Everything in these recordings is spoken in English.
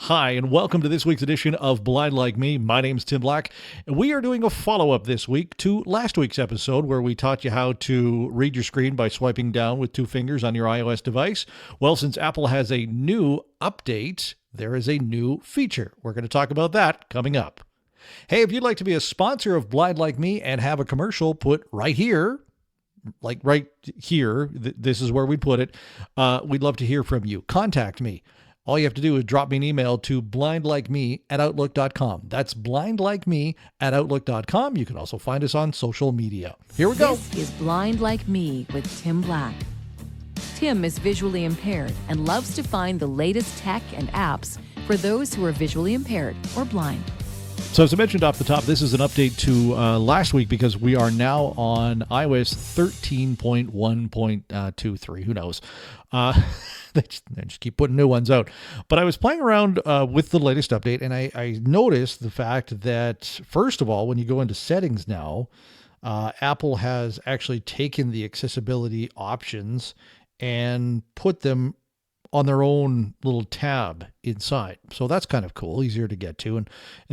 Hi, and welcome to this week's edition of Blind Like Me. My name's Tim Black, and we are doing a follow-up this week to last week's episode where we taught you how to read your screen by swiping down with two fingers on your iOS device. Well, since Apple has a new update, there is a new feature. We're going to talk about that coming up. Hey, if you'd like to be a sponsor of Blind Like Me and have a commercial put right here, like right here, this is where we put it, we'd love to hear from you. Contact me. All you have to do is drop me an email to blindlikeme@outlook.com. That's blindlikeme@outlook.com. You can also find us on social media. Here we go. This is Blind Like Me with Tim Black. Tim is visually impaired and loves to find the latest tech and apps for those who are visually impaired or blind. So as I mentioned off the top, this is an update to last week because we are now on iOS 13.1.23. Who knows? They just keep putting new ones out. But I was playing around with the latest update, and I noticed the fact that, first of all, when you go into settings now, Apple has actually taken the accessibility options and put them on their own little tab inside. So that's kind of cool, easier to get to. And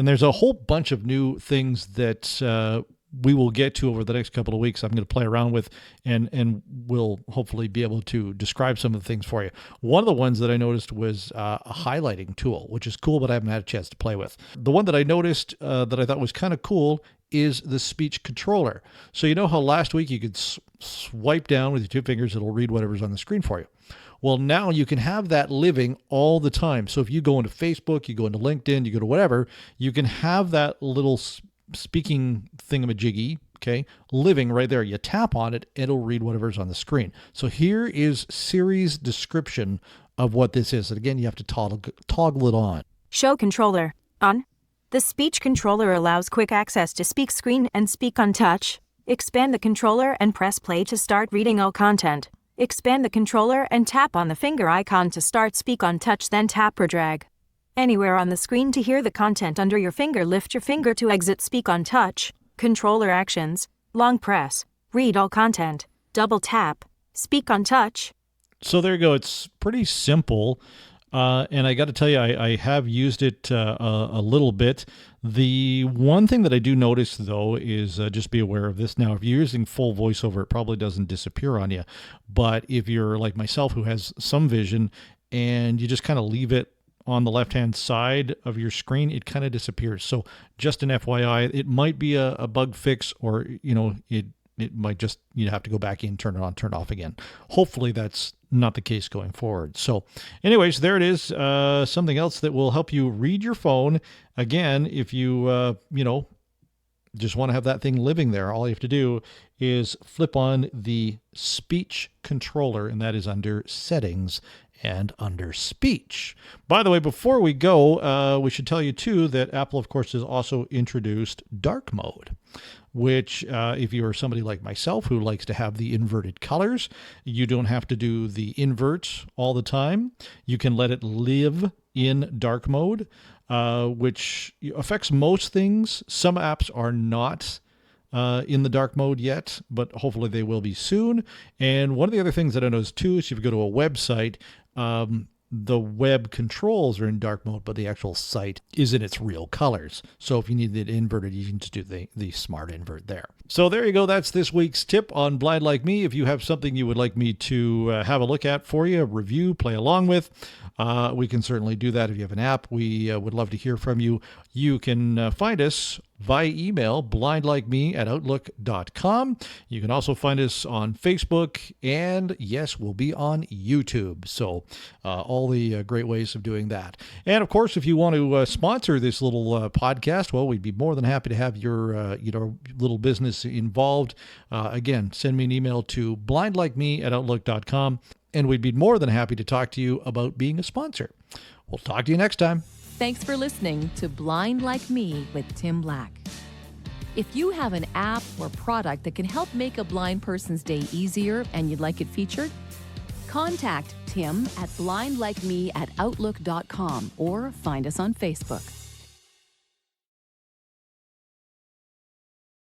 there's a whole bunch of new things that we will get to over the next couple of weeks. I'm going to play around with and we'll hopefully be able to describe some of the things for you. One of the ones that I noticed was a highlighting tool, which is cool, but I haven't had a chance to play with. The one that I noticed that I thought was kind of cool is the speech controller. So you know how last week you could swipe down with your two fingers, it'll read whatever's on the screen for you. Well, now you can have that living all the time. So if you go into Facebook, you go into LinkedIn, you go to whatever, you can have that little speaking thingamajiggy, okay, living right there. You tap on it, it'll read whatever's on the screen. So here is Siri's description of what this is. And again, you have to toggle it on. Show controller on. The speech controller allows quick access to speak screen and speak on touch. Expand the controller and press play to start reading all content. Expand the controller and tap on the finger icon to start speak on touch, then tap or drag anywhere on the screen to hear the content under your finger. Lift your finger to exit speak on touch. Controller actions, long press, read all content, double tap, speak on touch. So there you go. It's pretty simple. And I got to tell you, I have used it a little bit. The one thing that I do notice, though, is just be aware of this. Now, if you're using full voiceover, it probably doesn't disappear on you. But if you're like myself, who has some vision, and you just kind of leave it on the left-hand side of your screen, it kind of disappears. So just an FYI, it might be a bug fix, or, you know, it might just, you have to go back in, turn it on, turn it off again. Hopefully that's not the case going forward. So anyways, there it is. Something else that will help you read your phone. Again, if you, just want to have that thing living there, all you have to do is flip on the speech controller, and that is under settings and under speech. By the way, before we go, we should tell you too that Apple, of course, has also introduced dark mode, which if you're somebody like myself who likes to have the inverted colors, you don't have to do the invert all the time. You can let it live in dark mode, which affects most things. Some apps are not in the dark mode yet, but hopefully they will be soon. And one of the other things that I noticed too is if you go to a website, the web controls are in dark mode, but the actual site is in its real colors. So if you need it inverted, you can just do the smart invert there. So there you go. That's this week's tip on Blind Like Me. If you have something you would like me to have a look at for you, review, play along with, we can certainly do that. If you have an app, we would love to hear from you. You can find us via email, blindlikeme@outlook.com. You can also find us on Facebook, and yes, we'll be on YouTube. So all the great ways of doing that. And of course, if you want to sponsor this little podcast, well, we'd be more than happy to have your little business involved. Again, send me an email to blindlikeme@outlook.com, and we'd be more than happy to talk to you about being a sponsor. We'll talk to you next time. Thanks for listening to Blind Like Me with Tim Black. If you have an app or product that can help make a blind person's day easier and you'd like it featured, contact Tim at blindlikeme@outlook.com or find us on Facebook.